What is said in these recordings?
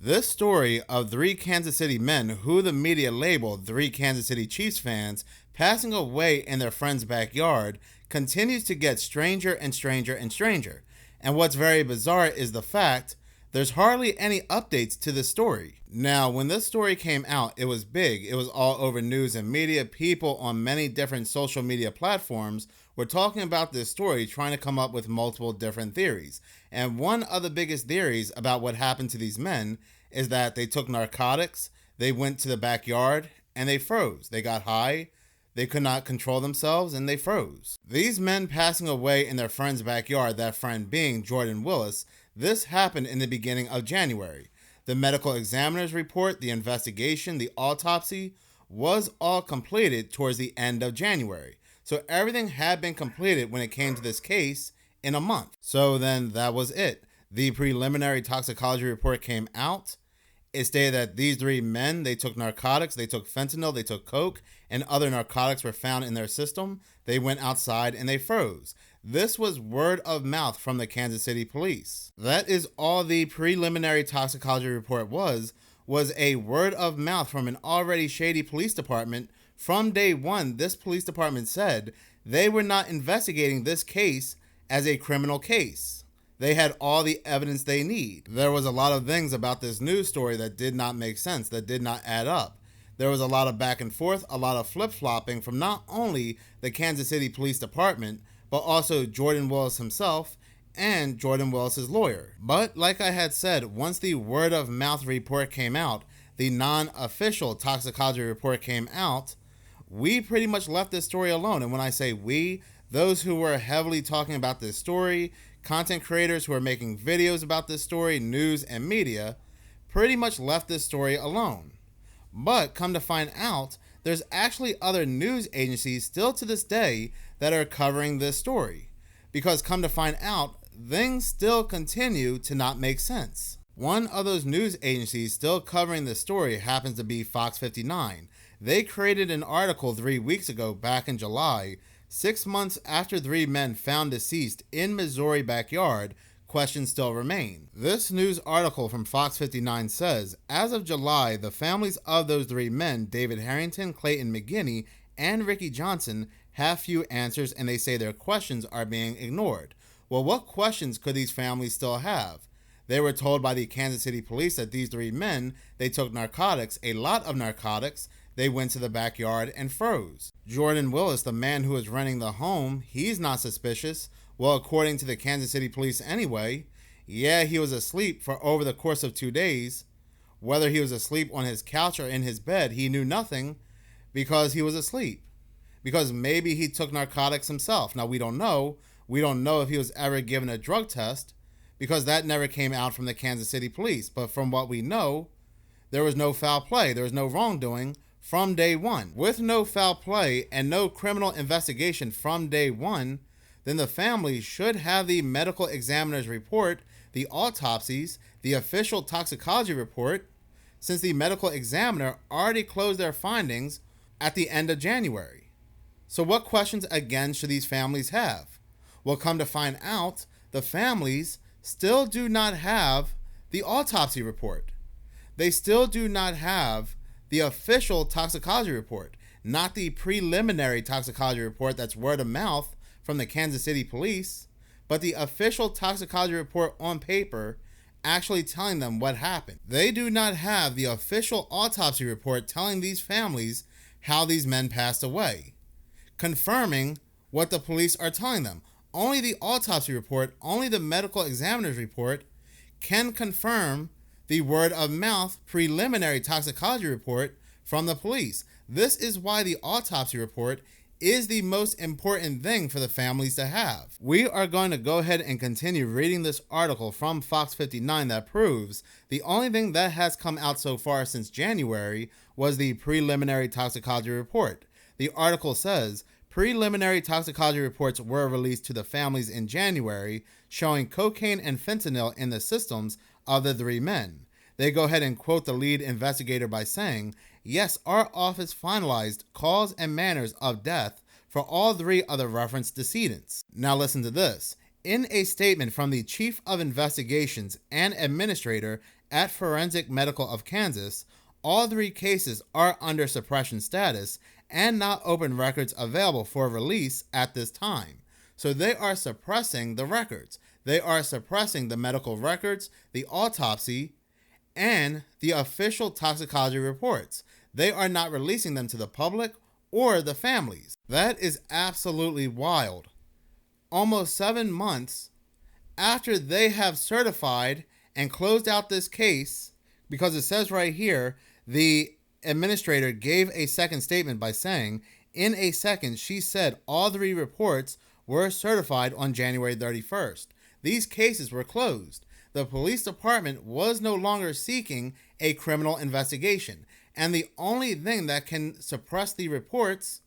This story of three Kansas City men who the media labeled three Kansas City Chiefs fans passing away in their friend's backyard continues to get stranger and stranger and stranger. And what's very bizarre is the fact there's hardly any updates to this story. Now, when this story came out, it was big. It was all over news and media. People on many different social media platforms were talking about this story, trying to come up with multiple different theories. And one of the biggest theories about what happened to these men is that they took narcotics, they went to the backyard, and they froze. They got high, they could not control themselves, and they froze. These men passing away in their friend's backyard, that friend being Jordan Willis, this happened in the beginning of January. The medical examiner's report, the investigation, the autopsy was all completed towards the end of January. So everything had been completed when it came to this case in a month. So then that was it. The preliminary toxicology report came out. It stated that these three men, they took narcotics, they took fentanyl, they took coke, and other narcotics were found in their system. They went outside and they froze. This was word of mouth from the Kansas City police. That is all the preliminary toxicology report was a word of mouth from an already shady police department. From day one, this police department said they were not investigating this case as a criminal case. They had all the evidence they need. There was a lot of things about this news story that did not make sense, that did not add up. There was a lot of back and forth, a lot of flip-flopping from not only the Kansas City Police Department, but also Jordan Willis himself and Jordan Willis's lawyer. But like I had said, once the word of mouth report came out, the non-official toxicology report came out, we pretty much left this story alone. And when I say we, those who were heavily talking about this story, content creators who are making videos about this story, news and media, pretty much left this story alone. But come to find out, there's actually other news agencies still to this day that are covering this story. Because come to find out, things still continue to not make sense. One of those news agencies still covering this story happens to be Fox 59. They created an article 3 weeks ago, back in July, 6 months after three men found deceased in Missouri backyard. Questions still remain. This news article from Fox 59 says, as of July, the families of those three men, David Harrington, Clayton McGinney, and Ricky Johnson, have few answers, and they say their questions are being ignored. Well, what questions could these families still have? They were told by the Kansas City police that these three men, they took narcotics, a lot of narcotics. They went to the backyard and froze. Jordan Willis, the man who is renting the home, he's not suspicious. Well, according to the Kansas City police anyway, yeah, he was asleep for over the course of 2 days. Whether he was asleep on his couch or in his bed, he knew nothing because he was asleep. Because maybe he took narcotics himself. Now, we don't know. We don't know if he was ever given a drug test because that never came out from the Kansas City police. But from what we know, there was no foul play. There was no wrongdoing from day one. With no foul play and no criminal investigation from day one, then the family should have the medical examiner's report, the autopsies, the official toxicology report, since the medical examiner already closed their findings at the end of January. So what questions again should these families have? Well, come to find out, the families still do not have the autopsy report. They still do not have the official toxicology report, not the preliminary toxicology report that's word of mouth from the Kansas City police, but the official toxicology report on paper actually telling them what happened. They do not have the official autopsy report telling these families how these men passed away, confirming what the police are telling them. Only the autopsy report, only the medical examiner's report can confirm the word of mouth preliminary toxicology report from the police. This is why the autopsy report is the most important thing for the families to have. We are going to go ahead and continue reading this article from Fox 59 that proves the only thing that has come out so far since January was the preliminary toxicology report. The article says, preliminary toxicology reports were released to the families in January showing cocaine and fentanyl in the systems of the three men. They go ahead and quote the lead investigator by saying, yes, our office finalized cause and manners of death for all three of the referenced decedents. Now listen to this. In a statement from the Chief of Investigations and Administrator at Forensic Medical of Kansas, all 3 cases are under suppression status and not open records available for release at this time. So they are suppressing the records. They are suppressing the medical records, the autopsy, and the official toxicology reports. They are not releasing them to the public or the families. That is absolutely wild. Almost 7 months after they have certified and closed out this case, because it says right here, the administrator gave a second statement by saying, in a second, she said all 3 reports were certified on January 31st. These cases were closed. The police department was no longer seeking a criminal investigation, and the only thing that can suppress the reports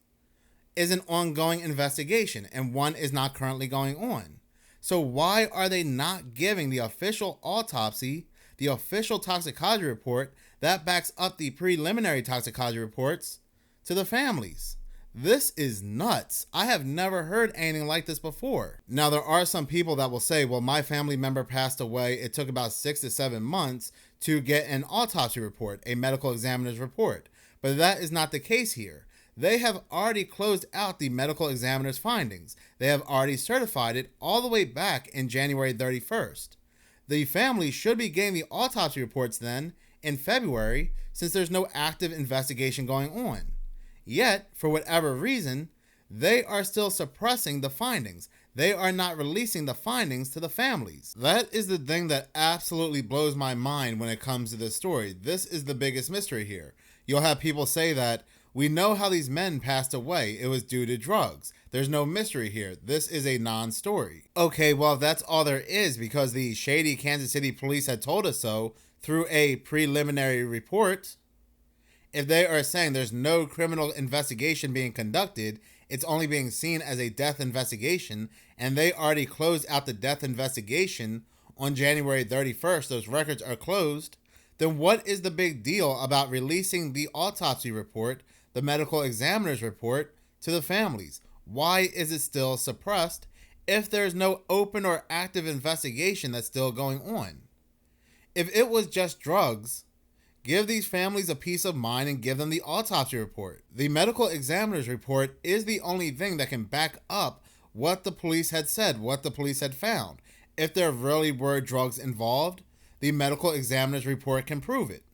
is an ongoing investigation, and one is not currently going on. So why are they not giving the official autopsy, the official toxicology report that backs up the preliminary toxicology reports to the families? This is nuts. I have never heard anything like this before. Now, there are some people that will say, well, my family member passed away. It took about 6 to 7 months to get an autopsy report, a medical examiner's report. But that is not the case here. They have already closed out the medical examiner's findings. They have already certified it all the way back in January 31st. The family should be getting the autopsy reports then in February, since there's no active investigation going on. Yet, for whatever reason, they are still suppressing the findings. They are not releasing the findings to the families. That is the thing that absolutely blows my mind when it comes to this story. This is the biggest mystery here. You'll have people say that, we know how these men passed away. It was due to drugs. There's no mystery here. This is a non-story. Okay, well, that's all there is, because the shady Kansas City police had told us so through a preliminary report. If they are saying there's no criminal investigation being conducted, it's only being seen as a death investigation, and they already closed out the death investigation on January 31st, those records are closed, then what is the big deal about releasing the autopsy report, the medical examiner's report, to the families? Why is it still suppressed if there's no open or active investigation that's still going on? If it was just drugs, give these families a peace of mind and give them the autopsy report. The medical examiner's report is the only thing that can back up what the police had said, what the police had found. If there really were drugs involved, the medical examiner's report can prove it.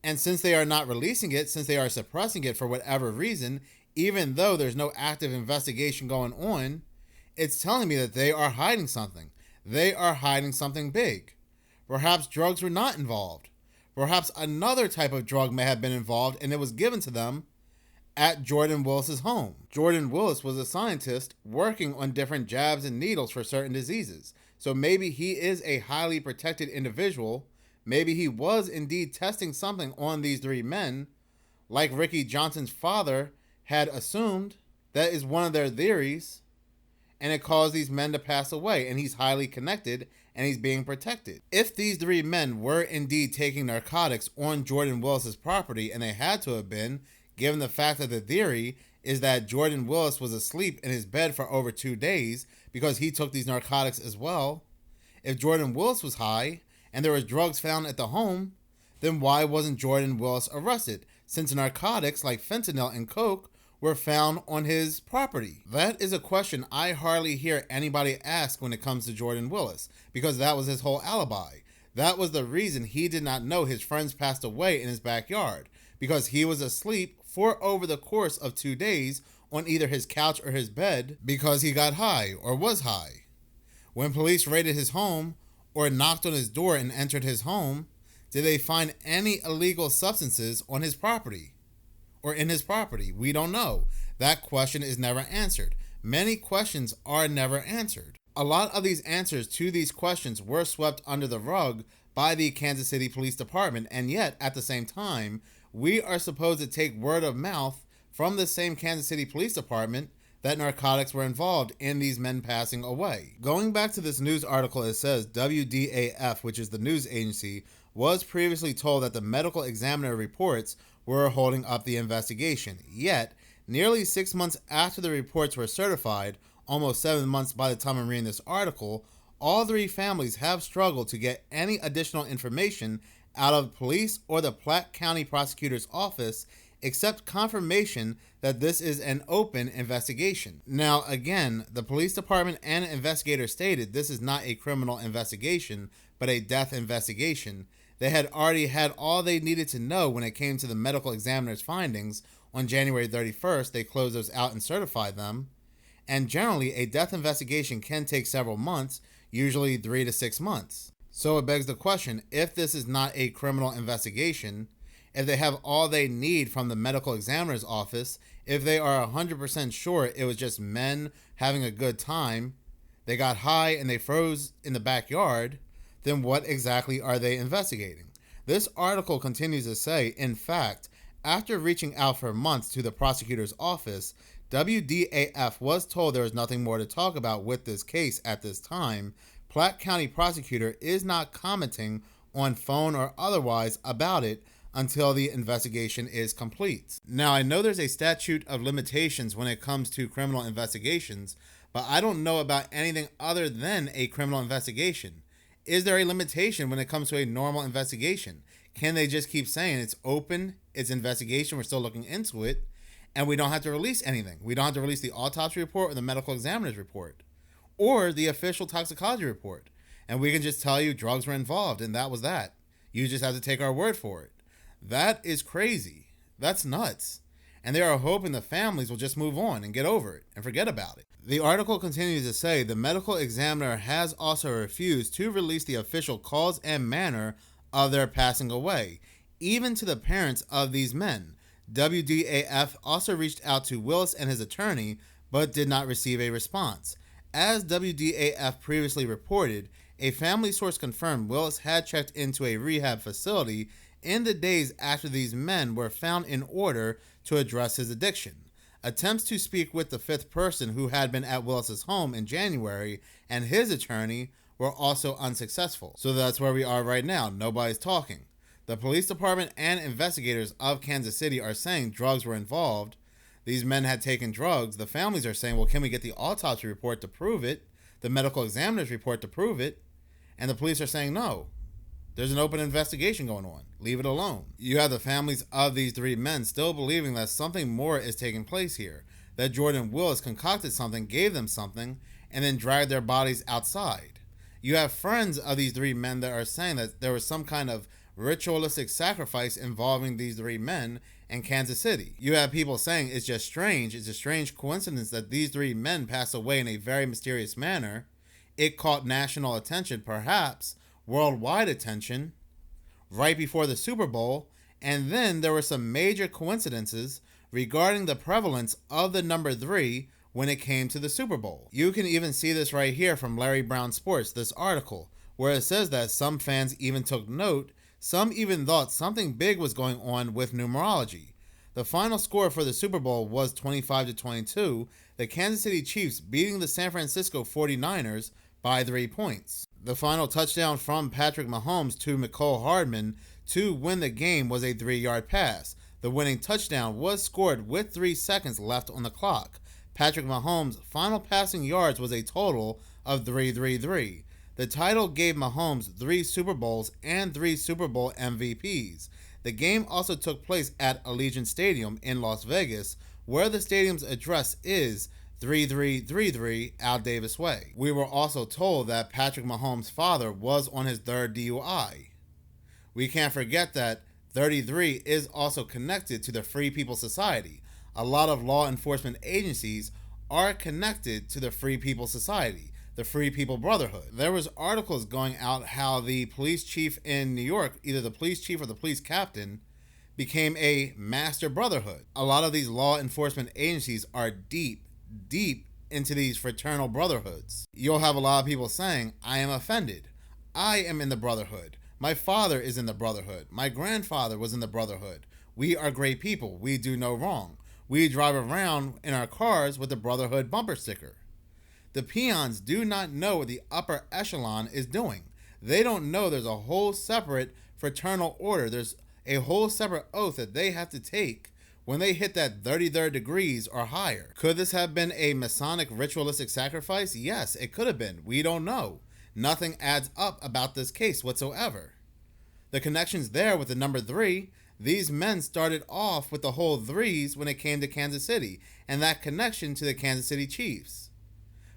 And since they are not releasing it, since they are suppressing it for whatever reason, even though there's no active investigation going on, it's telling me that they are hiding something. They are hiding something big. Perhaps drugs were not involved. Perhaps another type of drug may have been involved, and it was given to them at Jordan Willis's home. Jordan Willis was a scientist working on different jabs and needles for certain diseases. So maybe he is a highly protected individual. Maybe he was indeed testing something on these 3 men, like Ricky Johnson's father had assumed. That is one of their theories, and it caused these men to pass away, and he's highly connected, and he's being protected. If these 3 men were indeed taking narcotics on Jordan Willis's property, and they had to have been, given the fact that the theory is that Jordan Willis was asleep in his bed for over 2 days because he took these narcotics as well. If Jordan Willis was high and there was drugs found at the home, then why wasn't Jordan Willis arrested, since narcotics like fentanyl and coke were found on his property? That is a question I hardly hear anybody ask when it comes to Jordan Willis, because that was his whole alibi. That was the reason he did not know his friends passed away in his backyard, because he was asleep for over the course of 2 days on either his couch or his bed because he got high or was high. When police raided his home or knocked on his door and entered his home, did they find any illegal substances on his property or in his property? We don't know. That question is never answered. Many questions are never answered. A lot of these answers to these questions were swept under the rug by the Kansas City Police Department, and yet, at the same time, we are supposed to take word of mouth from the same Kansas City Police Department that narcotics were involved in these men passing away. Going back to this news article, it says WDAF, which is the news agency, was previously told that the medical examiner reports were holding up the investigation. Yet, nearly 6 months after the reports were certified, almost 7 months by the time I'm reading this article, all three families have struggled to get any additional information out of police or the Platte County Prosecutor's Office except confirmation that this is an open investigation. Now, again, the police department and investigators stated this is not a criminal investigation, but a death investigation. They had already had all they needed to know when it came to the medical examiner's findings. On January 31st, they closed those out and certified them. And generally, a death investigation can take several months, usually 3 to 6 months. So it begs the question, if this is not a criminal investigation, if they have all they need from the medical examiner's office, if they are 100% sure it was just men having a good time, they got high and they froze in the backyard, then what exactly are they investigating? This article continues to say, in fact, after reaching out for months to the prosecutor's office, WDAF was told there was nothing more to talk about with this case at this time. Platte County prosecutor is not commenting on phone or otherwise about it until the investigation is complete. Now, I know there's a statute of limitations when it comes to criminal investigations, but I don't know about anything other than a criminal investigation. Is there a limitation when it comes to a normal investigation? Can they just keep saying it's open, it's investigation, we're still looking into it, and we don't have to release anything? We don't have to release the autopsy report or the medical examiner's report or the official toxicology report. And we can just tell you drugs were involved and that was that. You just have to take our word for it. That is crazy. That's nuts. And they are hoping the families will just move on and get over it and forget about it. The article continues to say the medical examiner has also refused to release the official cause and manner of their passing away, even to the parents of these men. WDAF also reached out to Willis and his attorney, but did not receive a response. As WDAF previously reported, a family source confirmed Willis had checked into a rehab facility in the days after these men were found in order to address his addiction. Attempts to speak with the fifth person who had been at Willis's home in January and his attorney were also unsuccessful. So that's where we are right now. Nobody's talking. The police department and investigators of Kansas City are saying drugs were involved. These men had taken drugs. The families are saying, well, can we get the autopsy report to prove it? The medical examiner's report to prove it? And the police are saying, no. There's an open investigation going on. Leave it alone. You have the families of these three men still believing that something more is taking place here, that Jordan Willis concocted something, gave them something, and then dragged their bodies outside. You have friends of these three men that are saying that there was some kind of ritualistic sacrifice involving these three men in Kansas City. You have people saying it's just strange. It's a strange coincidence that these three men passed away in a very mysterious manner. It caught national attention, perhaps worldwide attention, right before the Super Bowl, and then there were some major coincidences regarding the prevalence of the number 3 when it came to the Super Bowl. You can even see this right here from Larry Brown Sports, this article, where it says that some fans even took note, some even thought something big was going on with numerology. The final score for the Super Bowl was 25-22, the Kansas City Chiefs beating the San Francisco 49ers by 3 points. The final touchdown from Patrick Mahomes to Mecole Hardman to win the game was a 3-yard pass. The winning touchdown was scored with 3 seconds left on the clock. Patrick Mahomes' final passing yards was a total of 333. The title gave Mahomes 3 Super Bowls and 3 Super Bowl MVPs. The game also took place at Allegiant Stadium in Las Vegas, where the stadium's address is 3333 Al Davis Way. We were also told that Patrick Mahomes' father was on his 3rd DUI. We can't forget that 33 is also connected to the Free People Society. A lot of law enforcement agencies are connected to the Free People Society, the Free People Brotherhood. There was articles going out how the police chief in New York, either the police chief or the police captain, became a master brotherhood. A lot of these law enforcement agencies are deep into these fraternal brotherhoods. You'll have a lot of people saying, I am offended. I am in the brotherhood. My father is in the brotherhood. My grandfather was in the brotherhood. We are great people. We do no wrong. We drive around in our cars with the brotherhood bumper sticker. The peons do not know what the upper echelon is doing. They don't know there's a whole separate fraternal order. There's a whole separate oath that they have to take when they hit that 33rd degrees or higher. Could this have been a Masonic ritualistic sacrifice? Yes, it could have been. We don't know. Nothing adds up about this case whatsoever. The connection's there with the number 3. These men started off with the whole threes when it came to Kansas City, and that connection to the Kansas City Chiefs.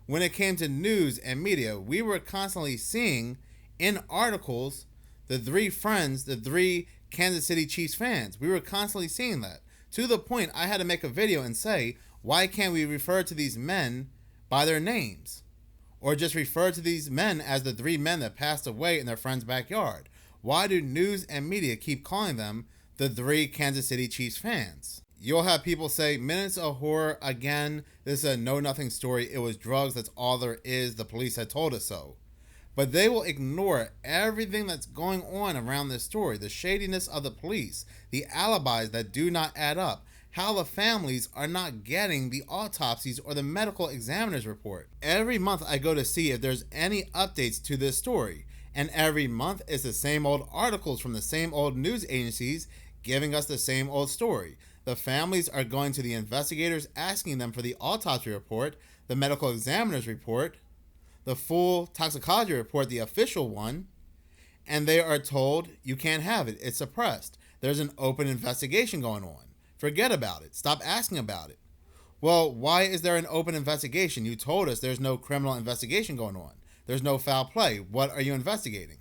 When it came to news and media, we were constantly seeing in articles the 3 friends, the 3 Kansas City Chiefs fans. We were constantly seeing that. To the point I had to make a video and say, why can't we refer to these men by their names? Or just refer to these men as the 3 men that passed away in their friend's backyard? Why do news and media keep calling them the 3 Kansas City Chiefs fans? You'll have people say, Minutes of Horror, again, this is a know-nothing story. It was drugs, that's all there is. The police had told us so. But they will ignore everything that's going on around this story. The shadiness of the police, the alibis that do not add up, how the families are not getting the autopsies or the medical examiner's report. Every month I go to see if there's any updates to this story. And every month it's the same old articles from the same old news agencies giving us the same old story. The families are going to the investigators asking them for the autopsy report, the medical examiner's report, the full toxicology report, the official one, and they are told you can't have it. It's suppressed. There's an open investigation going on. Forget about it. Stop asking about it. Well, why is there an open investigation? You told us there's no criminal investigation going on. There's no foul play. What are you investigating?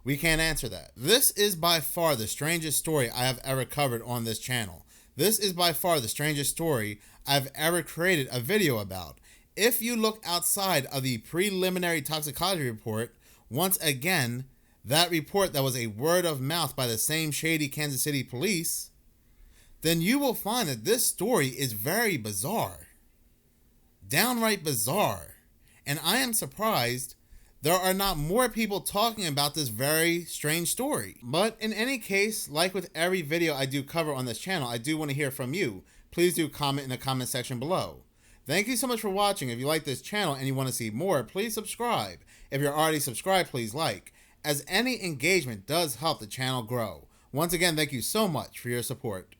We can't answer that. This is by far the strangest story I have ever covered on this channel. This is by far the strangest story I've ever created a video about. If you look outside of the preliminary toxicology report, once again, that report that was a word of mouth by the same shady Kansas City police, then you will find that this story is very bizarre. Downright bizarre. And I am surprised there are not more people talking about this very strange story. But in any case, like with every video I do cover on this channel, I do want to hear from you. Please do comment in the comment section below. Thank you so much for watching. If you like this channel and you want to see more, please subscribe. If you're already subscribed, please like, as any engagement does help the channel grow. Once again, thank you so much for your support.